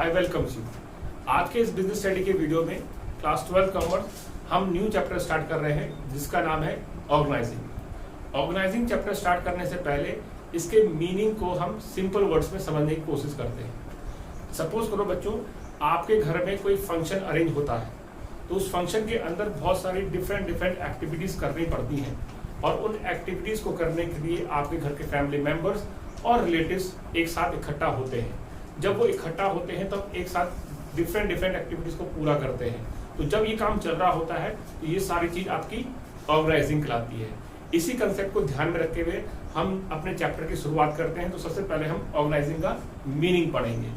I welcome you. आज के इस बिजनेस स्टडी के वीडियो में क्लास 12 कॉमर्स हम न्यू चैप्टर स्टार्ट कर रहे हैं जिसका नाम है ऑर्गेनाइजिंग। ऑर्गेनाइजिंग चैप्टर स्टार्ट करने से पहले इसके मीनिंग को हम सिंपल वर्ड्स में समझने की कोशिश करते हैं। सपोज करो बच्चों, आपके घर में कोई फंक्शन अरेंज होता है तो उस फंक्शन के अंदर बहुत सारी डिफरेंट एक्टिविटीज करनी पड़ती हैं और उन एक्टिविटीज को करने के लिए आपके घर के फैमिली मेंबर्स और रिलेटिव्स एक साथ इकट्ठा होते हैं। जब वो इकट्ठा होते हैं तब एक साथ डिफरेंट एक्टिविटीज को पूरा करते हैं। तो जब ये काम चल रहा होता है तो ये सारी चीज आपकी ऑर्गेनाइजिंग कहलाती है। इसी कंसेप्ट को ध्यान में रखते हुए हम अपने चैप्टर की शुरुआत करते हैं। तो सबसे पहले हम ऑर्गेनाइजिंग का मीनिंग पढ़ेंगे।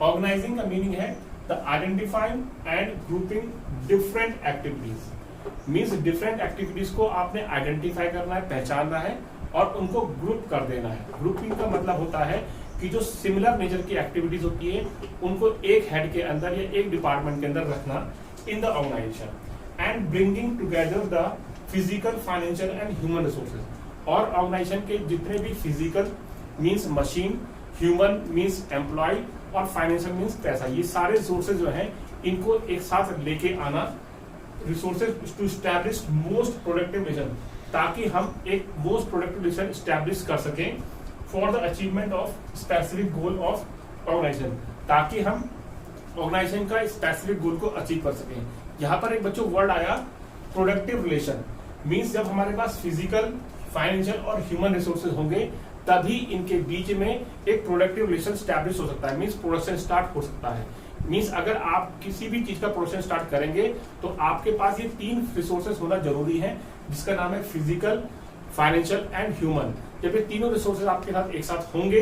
ऑर्गेनाइजिंग का मीनिंग है the identifying and grouping different activities. Means different activities को आपने आइडेंटिफाई करना है, पहचानना है और उनको ग्रुप कर देना है। ग्रुपिंग का मतलब होता है कि जो सिमिलर नेचर की एक्टिविटीज होती है उनको एक हेड के अंदर या एक डिपार्टमेंट के अंदर रखना in the organization and bringing together the physical, financial and human resources. और ऑर्गेनाइजेशन के जितने भी physical means machine, human means employ और फाइनेंशियल मीन्स पैसा, ये सारे रिसोर्सेज जो हैं इनको एक साथ लेके आना, resources to establish most productive relation, ताकि हम एक मोस्ट प्रोडक्टिव रिलेशन स्टैब्लिश कर सकें for the achievement of specific goal of organization, ताकि हम ऑर्गेनाइजेशन का स्पेसिफिक गोल को अचीव कर सकें। यहाँ पर एक बच्चों वर्ड आया प्रोडक्टिव रिलेशन। मीन्स जब हमारे पास फिजिकल, फाइनेंशियल और ह्यूमन रिसोर्सेज होंगे तभी इनके बीच में एक प्रोडक्टिव रिलेशन स्टैब्लिश हो सकता है। मीन्स प्रोडक्शन स्टार्ट हो सकता है। मीन्स अगर आप किसी भी चीज का प्रोडक्शन स्टार्ट करेंगे तो आपके पास ये तीन रिसोर्सेज होना जरूरी है जिसका नाम है फिजिकल, फाइनेंशियल एंड ह्यूमन। जब ये तीनों रिसोर्सेज आपके साथ एक साथ होंगे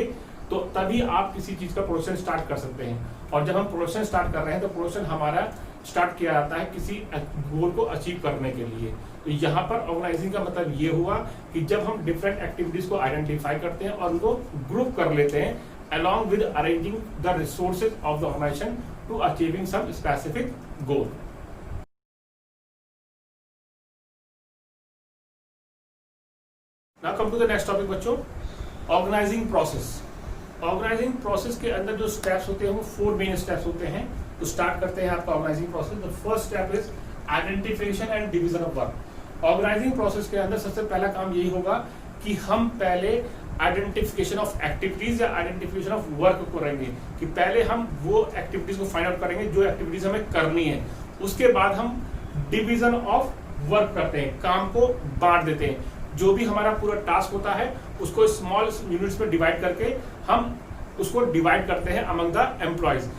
तो तभी आप किसी चीज का प्रोडक्शन स्टार्ट कर सकते हैं। और जब हम प्रोडक्शन स्टार्ट कर रहे हैं तो प्रोडक्शन हमारा स्टार्ट किया जाता है किसी गोल को अचीव करने के लिए। तो यहाँ पर ऑर्गेनाइजिंग का मतलब ये हुआ कि जब हम डिफरेंट एक्टिविटीज को आइडेंटिफाई करते हैं और उनको ग्रुप कर लेते हैं along with arranging the resources of the organization to achieving some specific goal. Now come to the next topic बच्चों, organizing process. Organizing process के अंदर जो steps होते हैं वो 4 main steps होते हैं। तो start करते हैं आपका organizing process. The first step is identification and division of work. Organizing process के अंदर सबसे पहला काम यही होगा कि हम पहले आइडेंटिफिकेशन ऑफ एक्टिविटीज या आइडेंटिफिकेशन ऑफ वर्क करेंगे कि पहले हम वो एक्टिविटीज को फाइंड आउट करेंगे जो एक्टिविटीज हमें करनी है। उसके बाद हम डिवीजन ऑफ वर्क करते हैं, काम को बांट देते हैं। जो भी हमारा पूरा टास्क होता है उसको स्मॉल यूनिट्स में डिवाइड करके हम उसको डिवाइड करते हैं अमंग द एम्प्लॉयज।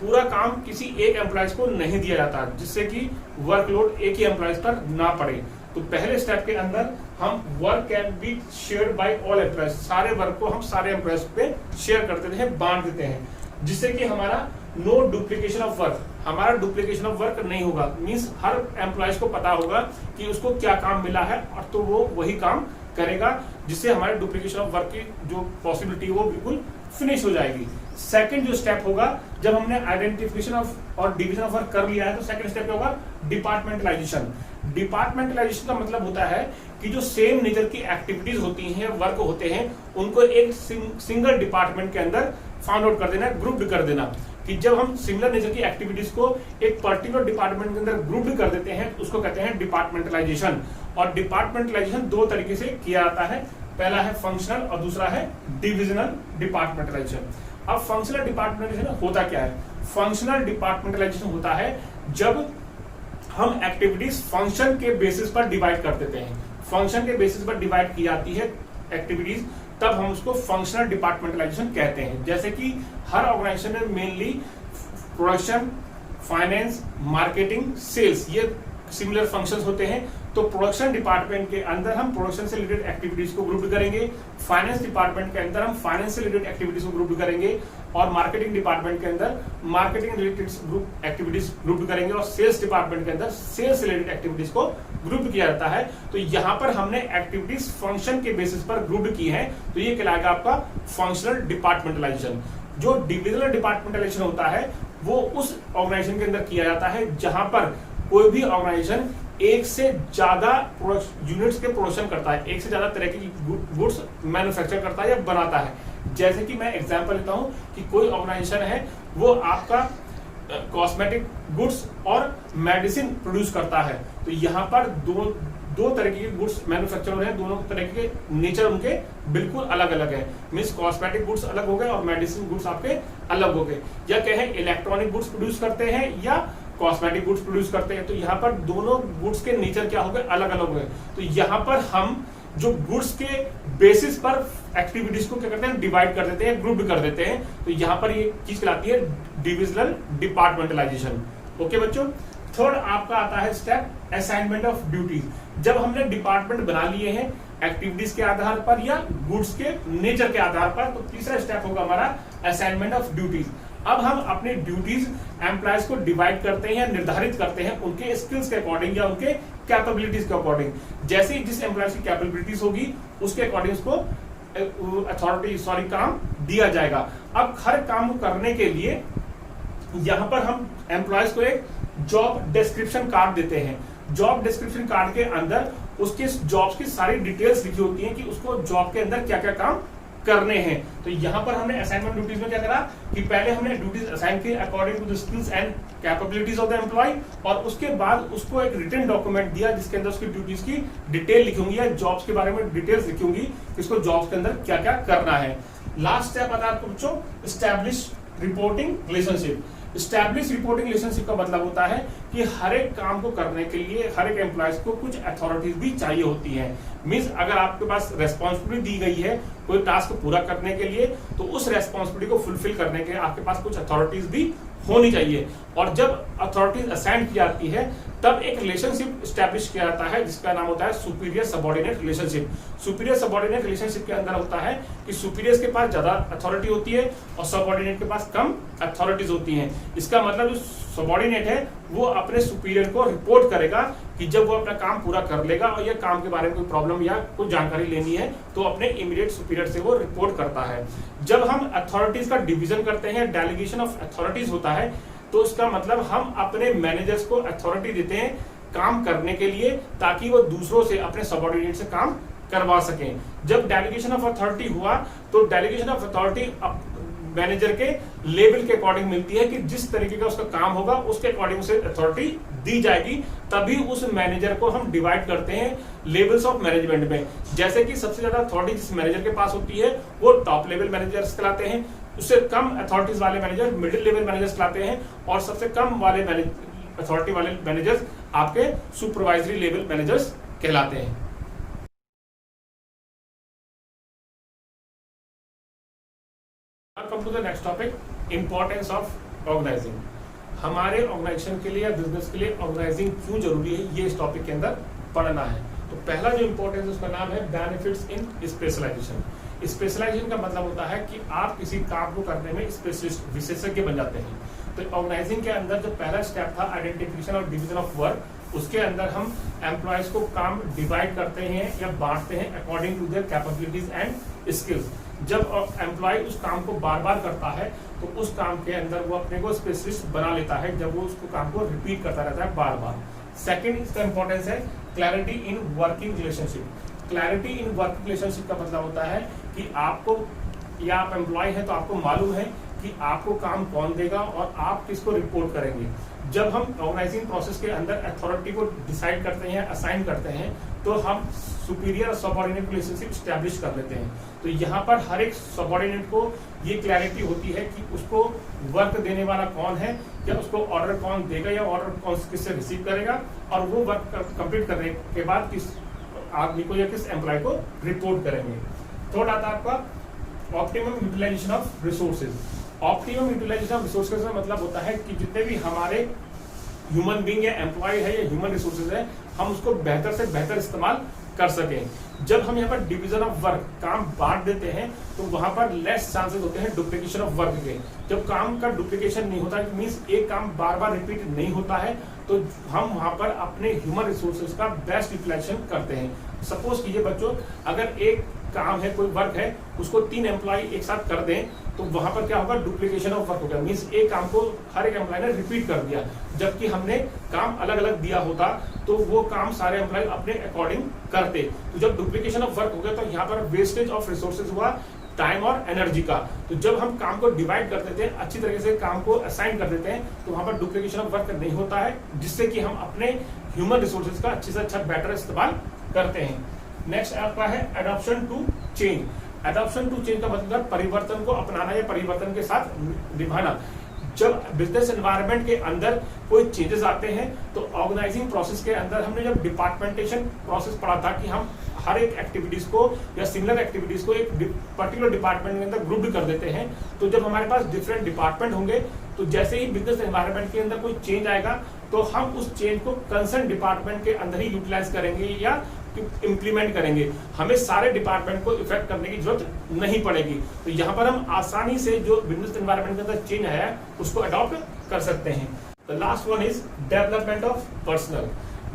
पूरा काम किसी एक एम्प्लॉयज को नहीं दिया जाता जिससे कि वर्कलोड एक ही एम्प्लॉयज पर ना पड़े। तो पहले स्टेप के अंदर हम work can be shared by all employees, सारे वर्क को हम सारे एम्प्लॉयज पे शेयर कर देते हैं, बांट देते हैं, जिससे कि हमारा नो डुप्लीकेशन ऑफ वर्क, हमारा डुप्लीकेशन ऑफ वर्क नहीं होगा। मींस हर एम्प्लॉयज को पता होगा कि उसको क्या काम मिला है और तो वो वही काम करेगा, जिससे हमारे डुप्लीकेशन ऑफ वर्क की जो पॉसिबिलिटी है वो बिल्कुल फिनिश हो जाएगी। सेकंड जो स्टेप होगा, जब हमने आइडेंटिफिकेशन ऑफ और डिवीजन ऑफ वर्क कर लिया है तो सेकंड स्टेप होगा डिपार्टमेंटलाइजेशन। डिपार्टमेंटलाइजेशन का मतलब होता है कि जो सेम नेचर की एक्टिविटीज होती हैं, वर्क होते हैं, उनको एक सिंगल डिपार्टमेंट के अंदर फाउंड आउट कर देना, ग्रुप कर देना। कि जब हम सिमिलर नेचर की एक्टिविटीज को एक पर्टिकुलर डिपार्टमेंट के अंदर ग्रुप कर देते हैं उसको कहते हैं डिपार्टमेंटलाइजेशन। और डिपार्टमेंटलाइजेशन दो तरीके से किया जाता है, पहला है फंक्शनल और दूसरा है डिविजनल डिपार्टमेंटलाइजेशन। अब फंक्शनल डिपार्टमेंटलाइजेशन होता क्या है? फंक्शनल डिपार्टमेंटलाइजेशन होता है जब हम एक्टिविटीज फंक्शन के बेसिस पर डिवाइड कर देते हैं। फंक्शन के बेसिस पर डिवाइड की जाती है एक्टिविटीज, तब हम उसको फंक्शनल डिपार्टमेंटलाइजेशन कहते हैं। जैसे कि हर ऑर्गेनाइजेशन में mainly production, finance, marketing, sales, ये सिमिलर फंक्शंस होते हैं। तो प्रोडक्शन डिपार्टमेंट के अंदर हम प्रोडक्शन से रिलेटेड एक्टिविटीज को ग्रुप करेंगे, फाइनेंस डिपार्टमेंट के अंदर हम फाइनेंस से रिलेटेड एक्टिविटीज को ग्रुप करेंगे और मार्केटिंग डिपार्टमेंट के अंदर marketing related group activities group करेंगे और सेल्स डिपार्टमेंट के अंदर सेल्स रिलेटेड एक्टिविटीज को ग्रुप किया जाता है। तो यहाँ पर हमने एक्टिविटीज फंक्शन के बेसिस पर ग्रुप की है, तो ये कहलाएगा आपका फंक्शनल डिपार्टमेंटलाइजेशन। जो डिविजनल डिपार्टमेंटलाइजेशन होता है वो उस ऑर्गेनाइजेशन के अंदर किया जाता है जहां पर कोई भी ऑर्गेनाइजेशन एक से ज्यादा यूनिट्स के प्रोडक्शन करता है, एक से ज्यादा तरह की गुड्स मैन्युफैक्चर करता है या बनाता है। जैसे कि मैं एग्जांपल लेता हूं कि कोई ऑर्गेनाइजेशन है वो आपका कॉस्मेटिक गुड्स और मेडिसिन प्रोड्यूस करता है, तो यहाँ पर दो तरह के गुड्स मैन्युफैक्चर हो रहे हैं, दोनों तरह के नेचर उनके बिल्कुल अलग अलग है। मींस कॉस्मेटिक गुड्स अलग हो गए और मेडिसिन गुड्स आपके अलग हो गए, या कहें इलेक्ट्रॉनिक गुड्स प्रोड्यूस करते हैं या कॉस्मेटिक गुड्स प्रोड्यूस करते हैं, तो यहाँ पर दोनों गुड्स के नेचर क्या हो गए, अलग अलग हो गए। तो यहाँ पर हम जो गुड्स के बेसिस पर एक्टिविटीज को क्या करते हैं, डिवाइड कर देते हैं, ग्रुप कर देते हैं, तो यहाँ पर ये चीज कहलाती है डिविजनल डिपार्टमेंटलाइजेशन। ओके बच्चों, थर्ड आपका आता है स्टेप असाइनमेंट ऑफ ड्यूटीज। जब हमने डिपार्टमेंट बना लिए हैं एक्टिविटीज के आधार पर या गुड्स के नेचर के आधार पर, तो तीसरा स्टेप होगा हमारा असाइनमेंट ऑफ ड्यूटीज। अब हम अपनी ड्यूटीज एम्प्लॉयज को डिवाइड करते हैं, निर्धारित करते हैं उनके स्किल्स के अकॉर्डिंग या उनके कैपेबिलिटीज के अकॉर्डिंग। जैसे ही जिस एम्प्लॉय की कैपेबिलिटीज होगी उसके अकॉर्डिंग उसको काम दिया जाएगा। अब हर काम को करने के लिए यहां पर हम एम्प्लॉयज को एक जॉब डिस्क्रिप्शन कार्ड देते हैं। जॉब डिस्क्रिप्शन कार्ड के अंदर उसके जॉब्स की सारी डिटेल्स लिखी होती हैं कि उसको जॉब के अंदर क्या क्या काम करने हैं। तो यहाँ पर हमने असाइनमेंट ड्यूटीज में क्या करा कि पहले हमने ड्यूटीज असाइन की according to the skills and capabilities of the employ, और उसके बाद उसको एक रिटन डॉक्यूमेंट दिया जिसके अंदर उसकी ड्यूटीज की डिटेल लिखी होंगी या जॉब्स के बारे में डिटेल्स लिखी होंगी कि इसको जॉब्स के अंदर क्या क्या करना है। लास्ट स्टेप आता है आपको बच्चों establish reporting relationship. Establish reporting relationship का मतलब होता है कि हर एक काम को करने के लिए हर एक एम्प्लॉयज को कुछ अथॉरिटीज भी चाहिए होती हैं। मींस अगर आपके पास रेस्पॉन्सिबिलिटी दी गई है कोई टास्क पूरा करने के लिए, तो उस रेस्पॉन्सिबिलिटी को फुलफिल करने के लिए आपके पास कुछ अथॉरिटीज भी होनी चाहिए। और जब अथॉरिटीज असाइन की जाती है तब एक रिलेशनशिप स्टैब्लिश किया जाता है जिसका नाम होता है superior subordinate relationship. Superior subordinate relationship के अंदर होता है कि सुपीरियर्स के पास ज्यादा अथॉरिटी होती है और सबऑर्डिनेट के पास कम अथॉरिटीज होती हैं। इसका मतलब जो सबऑर्डिनेट है वो अपने सुपीरियर को रिपोर्ट करेगा कि जब वो अपना काम पूरा कर लेगा और ये काम के बारे में कोई प्रॉब्लम या कुछ जानकारी लेनी है तो अपने इमीडिएट सुपीरियर से वो रिपोर्ट करता है। जब हम अथॉरिटीज का डिवीजन करते हैं, डेलीगेशन ऑफ अथॉरिटीज होता है, तो इसका मतलब हम अपने मैनेजर्स को अथॉरिटी देते हैं काम करने के लिए ताकि वो दूसरों से अपने सबऑर्डिनेट से काम करवा सकें। जब डेलीगेशन ऑफ अथॉरिटी हुआ तो डेलीगेशन ऑफ अथॉरिटी मैनेजर के लेवल के अकॉर्डिंग मिलती है कि जिस तरीके का उसका काम होगा उसके अकॉर्डिंग उसे अथॉरिटी दी जाएगी, तभी उस मैनेजर को हम डिवाइड करते हैं लेवल्स ऑफ मैनेजमेंट में। जैसे कि सबसे ज्यादा अथॉरिटी जिस मैनेजर के पास होती है वो टॉप लेवल मैनेजर्स कहलाते हैं, उससे कम अथॉरिटीज वाले मैनेजर मिडिल लेवल मैनेजर्स कहलाते हैं, और सबसे कम वाले अथॉरिटी वाले मैनेजर्स आपके सुपरवाइजरी लेवल मैनेजर्स कहलाते हैं। Come to the next topic, importance of organizing। हमारे ऑर्गेनाइजेशन के लिए या बिजनेस के लिए ऑर्गेनाइजिंग क्यों जरूरी है, ये इस टॉपिक के अंदर पढ़ना है। तो पहला जो इंपॉर्टेंस है उसका नाम है बेनिफिट्स इन स्पेशलाइजेशन। स्पेशलाइजेशन का मतलब होता है कि आप किसी काम को करने में स्पेशलिस्ट विशेषज्ञ बन जाते हैं। तो ऑर्गेनाइजिंग के अंदर जो पहला स्टेप था आइडेंटिफिकेशन और डिवीजन ऑफ वर्क, उसके अंदर हम एम्प्लॉयज को काम डिवाइड करते हैं या बांटते हैं according to their capabilities and skills. जब एम्प्लॉय उस काम को बार बार करता है तो उस काम के अंदर वो अपने को स्पेशलिस्ट बना लेता है जब वो उसको काम को रिपीट करता रहता है बार बार। सेकंड इसका इंपॉर्टेंस है clarity in working relationship. Clarity in working relationship का मतलब होता है कि आपको या आप एम्प्लॉय हैं तो आपको मालूम है कि आपको काम कौन देगा और आप किसको रिपोर्ट करेंगे। जब हम ऑर्गेनाइजिंग प्रोसेस के अंदर अथॉरिटी को डिसाइड करते हैं, असाइन करते हैं, तो हम सुपीरियर और सबऑर्डिनेट रिलेशनशिप स्टैब्लिश कर लेते हैं। तो यहाँ पर हर एक सबऑर्डिनेट को ये क्लैरिटी होती है कि उसको वर्क देने वाला कौन है, या उसको ऑर्डर कौन देगा या ऑर्डर कौन किससे रिसीव करेगा, और वो वर्क कंप्लीट करने के बाद किस आदमी को या किस एम्प्लॉय को रिपोर्ट करेंगे। थर्ड आता है आपका optimum utilization of resources. Optimum utilization of resources का मतलब होता है कि जितने भी हमारे ह्यूमन बीइंग या एम्प्लॉय है या ह्यूमन रिसोर्सेज है, हम उसको बेहतर से बेहतर इस्तेमाल कर सकें। जब हम यहाँ पर डिवीजन ऑफ वर्क काम बांट देते हैं तो वहां पर लेस चांसेस होते हैं डुप्लीकेशन ऑफ वर्क के। जब काम का डुप्लीकेशन नहीं होता, मींस एक काम बार बार रिपीट नहीं होता है, तो हम वहां पर अपने ह्यूमन रिसोर्सेज का बेस्ट यूटिलाइजेशन करते हैं। सपोज कीजिए बच्चों, अगर एक काम है, कोई वर्क है, उसको 3 एम्प्लॉय एक साथ कर दें तो वहां पर क्या होगा, डुप्लीकेशन ऑफ वर्क होगा। मींस एक काम को हर एक एम्प्लॉय ने रिपीट कर दिया, जबकि हमने काम अलग अलग दिया होता तो वो काम सारे एम्प्लॉय अपने अकॉर्डिंग करते। तो जब डुप्लीकेशन ऑफ वर्क हो गया तो यहाँ पर वेस्टेज ऑफ रिसोर्सेज हुआ, टाइम और एनर्जी का। तो जब हम काम को डिवाइड कर देते हैं, अच्छी तरीके से काम को असाइन कर देते हैं, तो वहां पर डुप्लीकेशन ऑफ वर्क नहीं होता है, जिससे कि हम अपने ह्यूमन रिसोर्सेज का अच्छे से अच्छा बेटर इस्तेमाल करते हैं। नेक्स्ट आपका है adoption to change. Adoption to change का मतलब परिवर्तन को अपनाना या परिवर्तन के साथ निभाना। जब बिजनेस एनवायरनमेंट के अंदर कोई चेंजेस आते हैं, तो ऑर्गेनाइजिंग प्रोसेस के अंदर हमने जब डिपार्टमेंटेशन प्रोसेस पढ़ा था कि हम हर एक एक्टिविटीज को या सिमिलर एक्टिविटीज को एक पर्टिकुलर डिपार्टमेंट के अंदर ग्रुप कर देते हैं। तो जब हमारे पास डिफरेंट डिपार्टमेंट होंगे, तो जैसे ही बिजनेस एनवायरनमेंट के अंदर कोई चेंज आएगा, तो हम उस चेंज को कंसर्न डिपार्टमेंट के अंदर ही यूटिलाइज करेंगे या इंप्लीमेंट करेंगे। हमें सारे डिपार्टमेंट को इफेक्ट करने की जरूरत नहीं पड़ेगी। तो यहाँ पर हम आसानी से जो बिजनेस एनवायरनमेंट के अंदर चेंज आया है उसको अडॉप्ट कर सकते हैं। The last one is development of personal.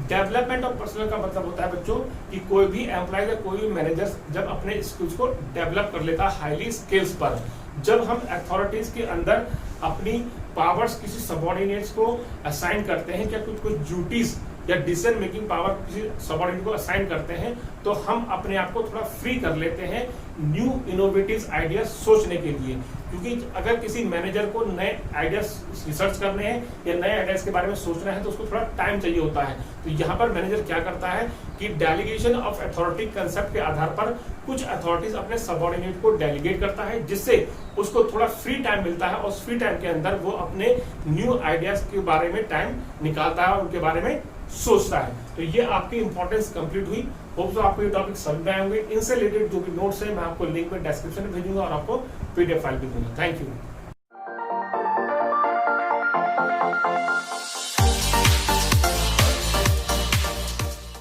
Development of personal का मतलब होता है बच्चों कि कोई भी एम्प्लॉय या कोई भी मैनेजर जब अपने स्किल्स को डेवलप कर लेता है हाईली स्किल्स पर, जब हम अथॉरिटीज के अंदर अपनी पावर्स किसी सबऑर्डिनेट्स को असाइन करते हैं, क्या कुछ ड्यूटीज या डिसीजन मेकिंग पावर किसी सबऑर्डिनेट को असाइन करते हैं, तो हम अपने आप को थोड़ा फ्री कर लेते हैं न्यू इनोवेटिव आइडियाज सोचने के लिए। क्योंकि अगर किसी मैनेजर को नए आइडियाज रिसर्च करने हैं या नए आइडियाज के बारे में सोचना है, तो उसको थोड़ा टाइम चाहिए होता है। तो यहाँ पर मैनेजर क्या करता है कि डेलीगेशन ऑफ अथॉरिटी कंसेप्ट के आधार पर कुछ अथॉरिटीज अपने सबऑर्डिनेट को डेलीगेट करता है, जिससे उसको थोड़ा फ्री टाइम मिलता है और उस फ्री टाइम के अंदर वो अपने न्यू आइडियाज के बारे में टाइम निकालता है और उनके बारे में सोचता है। तो ये आपकी इंपॉर्टेंस कंप्लीट हुई। होप सो आपको ये टॉपिक समझ में आए होंगे। इनसे रिलेटेड जो भी नोट्स है मैं आपको लिंक में डिस्क्रिप्शन में भेजूंगा और आपको पीडीएफ फाइल भी दूंगा। Thank you.